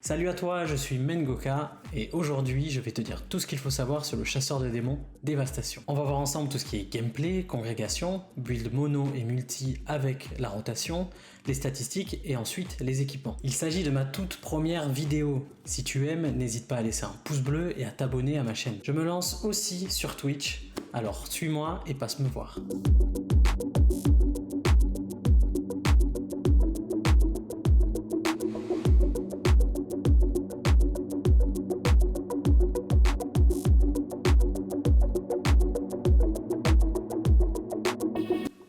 Salut à toi, je suis Mengoka et aujourd'hui je vais te dire tout ce qu'il faut savoir sur le chasseur de démons Dévastation. On va voir ensemble tout ce qui est gameplay, congrégation, build mono et multi avec la rotation, les statistiques et ensuite les équipements. Il s'agit de ma toute première vidéo. Si tu aimes, n'hésite pas à laisser un pouce bleu et à t'abonner à ma chaîne. Je me lance aussi sur Twitch, alors suis-moi et passe me voir.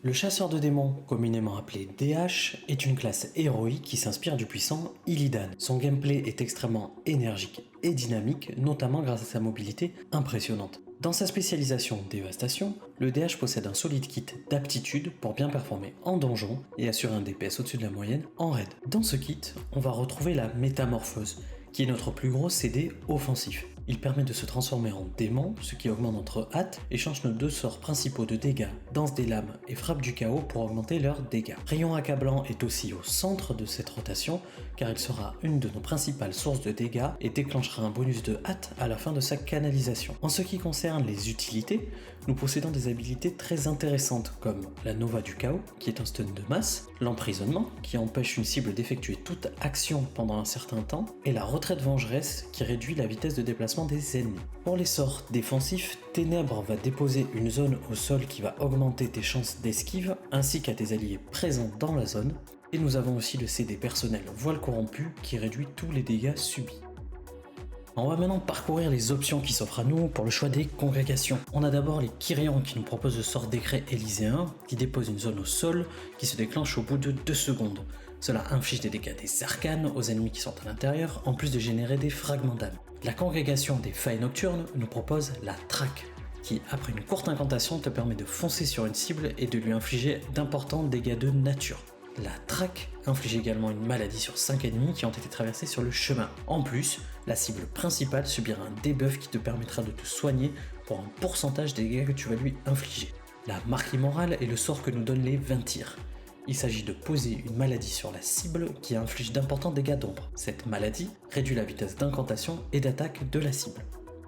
Le chasseur de démons, communément appelé DH, est une classe héroïque qui s'inspire du puissant Illidan. Son gameplay est extrêmement énergique et dynamique, notamment grâce à sa mobilité impressionnante. Dans sa spécialisation Dévastation, le DH possède un solide kit d'aptitude pour bien performer en donjon et assurer un DPS au-dessus de la moyenne en raid. Dans ce kit, on va retrouver la métamorphose, qui est notre plus gros CD offensif. Il permet de se transformer en démon, ce qui augmente notre hâte, et change nos deux sorts principaux de dégâts, danse des lames et frappe du chaos pour augmenter leurs dégâts. Rayon accablant est aussi au centre de cette rotation, car il sera une de nos principales sources de dégâts et déclenchera un bonus de hâte à la fin de sa canalisation. En ce qui concerne les utilités, nous possédons des habilités très intéressantes comme la Nova du chaos, qui est un stun de masse, l'emprisonnement, qui empêche une cible d'effectuer toute action pendant un certain temps, et la retraite vengeresse, qui réduit la vitesse de déplacement des ennemis. Pour les sorts défensifs, Ténèbres va déposer une zone au sol qui va augmenter tes chances d'esquive ainsi qu'à tes alliés présents dans la zone. Et nous avons aussi le CD personnel Voile corrompu qui réduit tous les dégâts subis. On va maintenant parcourir les options qui s'offrent à nous pour le choix des congrégations. On a d'abord les Kyrians qui nous proposent le sort décret élyséen qui dépose une zone au sol qui se déclenche au bout de 2 secondes. Cela inflige des dégâts des arcanes aux ennemis qui sont à l'intérieur en plus de générer des fragments d'âme. La congrégation des failles nocturnes nous propose la traque qui, après une courte incantation, te permet de foncer sur une cible et de lui infliger d'importants dégâts de nature. La traque inflige également une maladie sur 5 ennemis qui ont été traversés sur le chemin. En plus, la cible principale subira un debuff qui te permettra de te soigner pour un pourcentage des dégâts que tu vas lui infliger. La marque immorale est le sort que nous donnent les Veintirs. Il s'agit de poser une maladie sur la cible qui inflige d'importants dégâts d'ombre. Cette maladie réduit la vitesse d'incantation et d'attaque de la cible.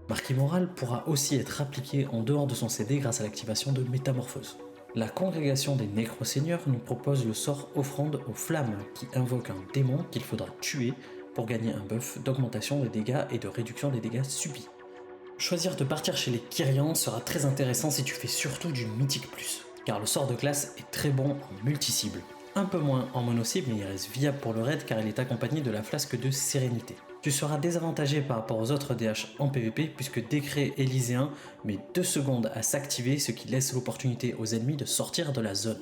Marque immorale pourra aussi être appliquée en dehors de son CD grâce à l'activation de métamorphose. La congrégation des nécroseigneurs nous propose le sort offrande aux flammes qui invoque un démon qu'il faudra tuer pour gagner un buff d'augmentation des dégâts et de réduction des dégâts subis. Choisir de partir chez les Kyrians sera très intéressant si tu fais surtout du mythique plus, car le sort de classe est très bon en multi-cible. Un peu moins en mono-cible, mais il reste viable pour le raid car il est accompagné de la flasque de sérénité. Tu seras désavantagé par rapport aux autres DH en PvP puisque décret élyséen met 2 secondes à s'activer, ce qui laisse l'opportunité aux ennemis de sortir de la zone.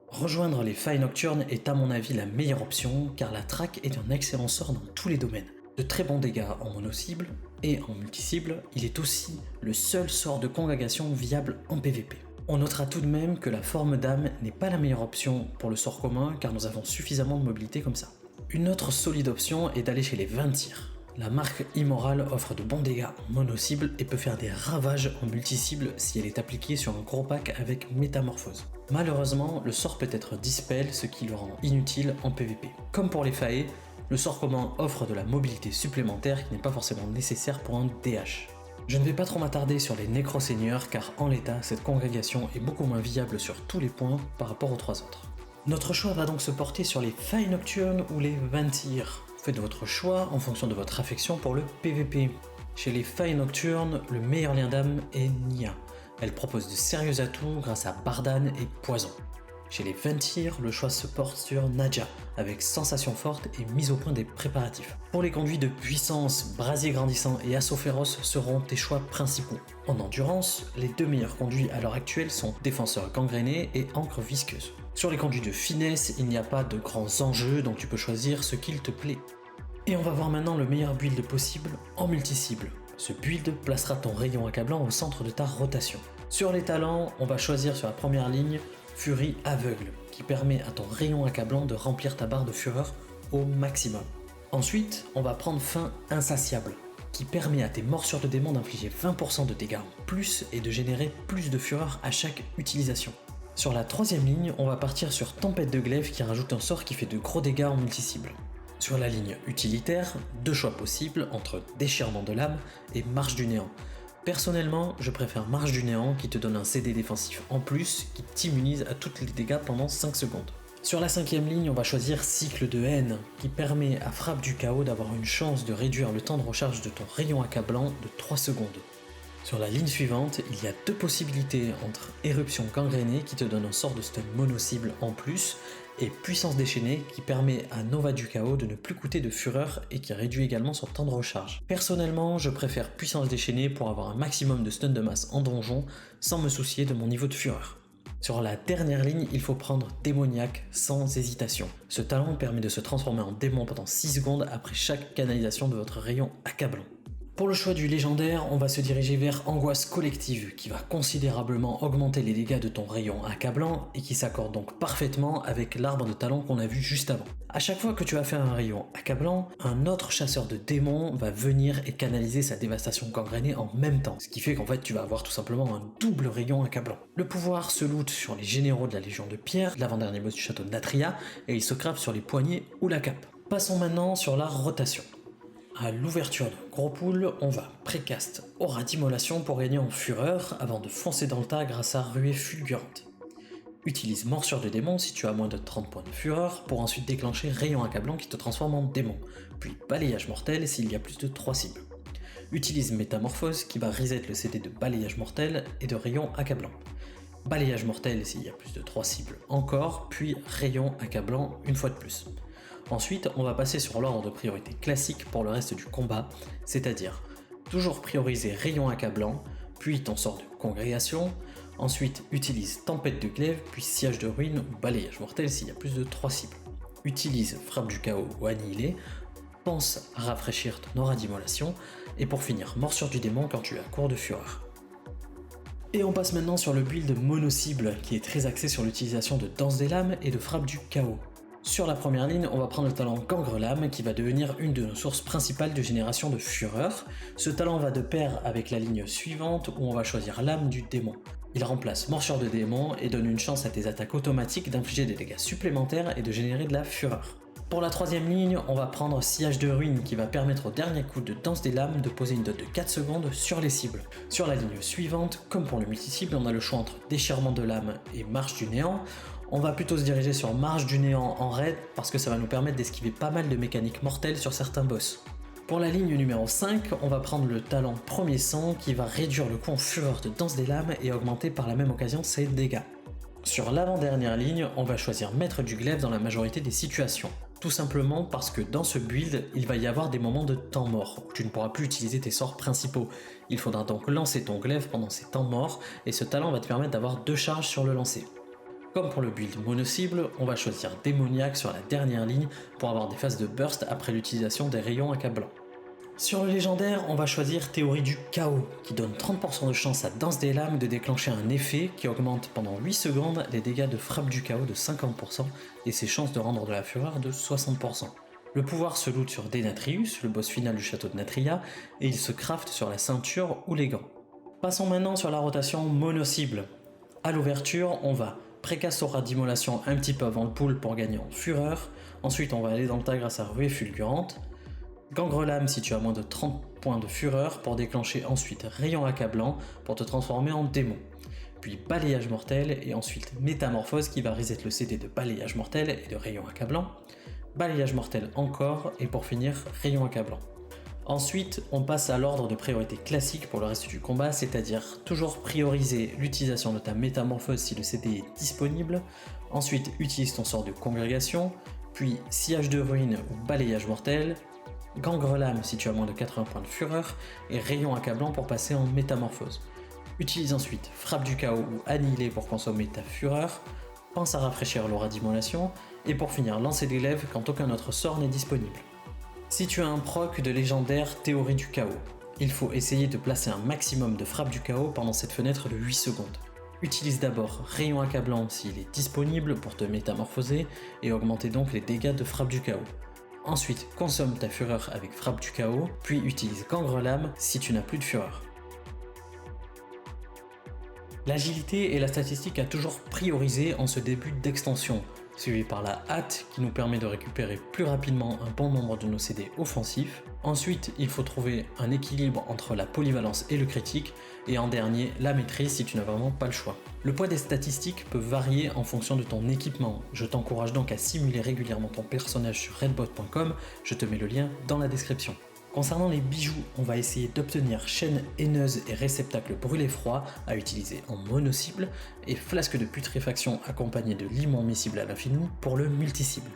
Rejoindre les failles nocturnes est à mon avis la meilleure option car la traque est un excellent sort dans tous les domaines. De très bons dégâts en mono-cible et en multi-cible, il est aussi le seul sort de congrégation viable en PvP. On notera tout de même que la forme d'âme n'est pas la meilleure option pour le sort commun car nous avons suffisamment de mobilité comme ça. Une autre solide option est d'aller chez les Veintirs. La marque immorale offre de bons dégâts en mono-cible et peut faire des ravages en multi-cible si elle est appliquée sur un gros pack avec métamorphose. Malheureusement, le sort peut être dispel, ce qui le rend inutile en PvP. Comme pour les failles, le sort commun offre de la mobilité supplémentaire qui n'est pas forcément nécessaire pour un DH. Je ne vais pas trop m'attarder sur les nécroseigneurs car en l'état, cette congrégation est beaucoup moins viable sur tous les points par rapport aux 3 autres. Notre choix va donc se porter sur les failles nocturnes ou les Veintirs. Faites votre choix en fonction de votre affection pour le PvP. Chez les failles nocturnes, le meilleur lien d'âme est Nia. Elle propose de sérieux atouts grâce à Bardan et Poison. Chez les Veintirs, le choix se porte sur Nadja, avec sensation forte et mise au point des préparatifs. Pour les conduits de puissance, brasier grandissant et assaut féroce seront tes choix principaux. En endurance, les 2 meilleurs conduits à l'heure actuelle sont défenseur gangréné et encre visqueuse. Sur les conduits de finesse, il n'y a pas de grands enjeux, donc tu peux choisir ce qu'il te plaît. Et on va voir maintenant le meilleur build possible en multi-cible. Ce build placera ton rayon accablant au centre de ta rotation. Sur les talents, on va choisir sur la première ligne Furie aveugle, qui permet à ton rayon accablant de remplir ta barre de fureur au maximum. Ensuite, on va prendre Faim insatiable, qui permet à tes morsures de démons d'infliger 20% de dégâts en plus et de générer plus de fureur à chaque utilisation. Sur la troisième ligne, on va partir sur Tempête de glaive qui rajoute un sort qui fait de gros dégâts en multi-cible. Sur la ligne utilitaire, deux choix possibles entre déchirement de l'âme et marche du néant. Personnellement, je préfère marche du néant qui te donne un CD défensif en plus qui t'immunise à tous les dégâts pendant 5 secondes. Sur la cinquième ligne, on va choisir cycle de haine qui permet à frappe du chaos d'avoir une chance de réduire le temps de recharge de ton rayon accablant de 3 secondes. Sur la ligne suivante, il y a deux possibilités entre éruption gangrénée qui te donne un sort de stun mono-cible en plus et puissance déchaînée qui permet à Nova du chaos de ne plus coûter de fureur et qui réduit également son temps de recharge. Personnellement, je préfère puissance déchaînée pour avoir un maximum de stun de masse en donjon sans me soucier de mon niveau de fureur. Sur la dernière ligne, il faut prendre démoniaque sans hésitation. Ce talent permet de se transformer en démon pendant 6 secondes après chaque canalisation de votre rayon accablant. Pour le choix du légendaire, on va se diriger vers Angoisse Collective, qui va considérablement augmenter les dégâts de ton rayon accablant et qui s'accorde donc parfaitement avec l'arbre de talent qu'on a vu juste avant. À chaque fois que tu vas faire un rayon accablant, un autre chasseur de démons va venir et canaliser sa dévastation gangrénée en même temps, ce qui fait qu'en fait tu vas avoir tout simplement un double rayon accablant. Le pouvoir se loot sur les généraux de la Légion de Pierre, l'avant-dernier boss du château de Natria, et il se craft sur les poignets ou la cape. Passons maintenant sur la rotation. À l'ouverture d'un gros pool, on va précast aura d'immolation pour gagner en fureur avant de foncer dans le tas grâce à ruée fulgurante. Utilise morsure de démon si tu as moins de 30 points de fureur pour ensuite déclencher rayon accablant qui te transforme en démon, puis balayage mortel s'il y a plus de 3 cibles. Utilise métamorphose qui va reset le CD de balayage mortel et de rayon accablant. Balayage mortel s'il y a plus de 3 cibles encore, puis rayon accablant une fois de plus. Ensuite, on va passer sur l'ordre de priorité classique pour le reste du combat, c'est-à-dire toujours prioriser rayon accablant, puis ton sort de congrégation, ensuite utilise tempête de glaive, puis siège de ruine ou balayage mortel s'il y a plus de 3 cibles. Utilise frappe du chaos ou annihilé, pense à rafraîchir ton aura d'immolation, et pour finir, morsure du démon quand tu es à court de fureur. Et on passe maintenant sur le build mono-cible qui est très axé sur l'utilisation de danse des lames et de frappe du chaos. Sur la première ligne, on va prendre le talent Gangre-Lame qui va devenir une de nos sources principales de génération de fureur. Ce talent va de pair avec la ligne suivante où on va choisir l'âme du démon. Il remplace morsure de démon et donne une chance à tes attaques automatiques d'infliger des dégâts supplémentaires et de générer de la fureur. Pour la troisième ligne, on va prendre Sillage de ruine qui va permettre au dernier coup de danse des lames de poser une dot de 4 secondes sur les cibles. Sur la ligne suivante, comme pour le multi-cible, on a le choix entre déchirement de l'âme et marche du néant. On va plutôt se diriger sur marche du néant en raid parce que ça va nous permettre d'esquiver pas mal de mécaniques mortelles sur certains boss. Pour la ligne numéro 5, on va prendre le talent Premier Sang qui va réduire le coût en fureur de danse des lames et augmenter par la même occasion ses dégâts. Sur l'avant-dernière ligne, on va choisir Maître du glaive dans la majorité des situations. Tout simplement parce que dans ce build, il va y avoir des moments de temps mort où tu ne pourras plus utiliser tes sorts principaux. Il faudra donc lancer ton glaive pendant ces temps morts et ce talent va te permettre d'avoir 2 charges sur le lancer. Comme pour le build mono-cible, on va choisir démoniaque sur la dernière ligne pour avoir des phases de burst après l'utilisation des rayons accablants. Sur le légendaire, on va choisir théorie du chaos, qui donne 30% de chance à danse des lames de déclencher un effet qui augmente pendant 8 secondes les dégâts de frappe du chaos de 50% et ses chances de rendre de la fureur de 60%. Le pouvoir se loot sur Denatrius, le boss final du château de Natria, et il se craft sur la ceinture ou les gants. Passons maintenant sur la rotation mono-cible. À l'ouverture, on va précast aura d'immolation un petit peu avant le pool pour gagner en fureur, ensuite on va aller dans le tas grâce à ruée fulgurante, Gangre-Lame si tu as moins de 30 points de fureur pour déclencher ensuite rayon accablant pour te transformer en démon, puis balayage mortel et ensuite métamorphose qui va reset le CD de balayage mortel et de rayon accablant, balayage mortel encore et pour finir rayon accablant. Ensuite, on passe à l'ordre de priorité classique pour le reste du combat, c'est-à-dire toujours prioriser l'utilisation de ta métamorphose si le CD est disponible, ensuite utilise ton sort de congrégation, puis sillage de ruine ou balayage mortel, Gangre-Lame si tu as moins de 80 points de fureur, et rayon accablant pour passer en métamorphose. Utilise ensuite frappe du chaos ou annihilé pour consommer ta fureur, pense à rafraîchir l'aura d'immolation, et pour finir lancer des glaives quand aucun autre sort n'est disponible. Si tu as un proc de légendaire théorie du chaos, il faut essayer de placer un maximum de frappe du chaos pendant cette fenêtre de 8 secondes. Utilise d'abord rayon accablant s'il est disponible pour te métamorphoser et augmenter donc les dégâts de frappe du chaos. Ensuite, consomme ta fureur avec frappe du chaos, puis utilise Gangre-Lame si tu n'as plus de fureur. L'agilité est la statistique à toujours prioriser en ce début d'extension. suivi par la hâte qui nous permet de récupérer plus rapidement un bon nombre de nos CD offensifs. Ensuite, il faut trouver un équilibre entre la polyvalence et le critique, et en dernier, la maîtrise si tu n'as vraiment pas le choix. Le poids des statistiques peut varier en fonction de ton équipement. Je t'encourage donc à simuler régulièrement ton personnage sur redbot.com, je te mets le lien dans la description. Concernant les bijoux, on va essayer d'obtenir chaîne haineuse et réceptacle brûlé froid à utiliser en mono-cible et flasque de putréfaction accompagné de limon miscible à l'infini pour le multi-cible.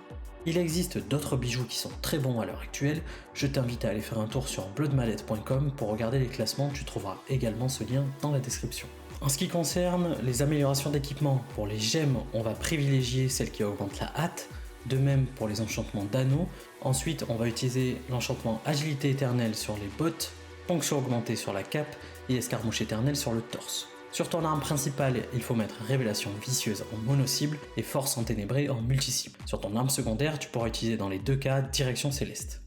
Il existe d'autres bijoux qui sont très bons à l'heure actuelle, je t'invite à aller faire un tour sur bloodmallet.com pour regarder les classements, tu trouveras également ce lien dans la description. En ce qui concerne les améliorations d'équipement, pour les gemmes, on va privilégier celles qui augmentent la hâte, de même pour les enchantements d'anneaux. Ensuite, on va utiliser l'enchantement agilité éternelle sur les bottes, ponction augmentée sur la cape et escarmouche éternelle sur le torse. Sur ton arme principale, il faut mettre révélation vicieuse en mono-cible et force enténébrée en multi-cible. Sur ton arme secondaire, tu pourras utiliser dans les deux cas direction céleste.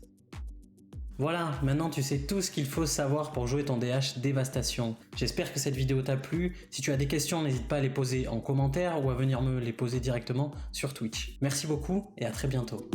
Voilà, maintenant tu sais tout ce qu'il faut savoir pour jouer ton DH Dévastation. J'espère que cette vidéo t'a plu. Si tu as des questions, n'hésite pas à les poser en commentaire ou à venir me les poser directement sur Twitch. Merci beaucoup et à très bientôt.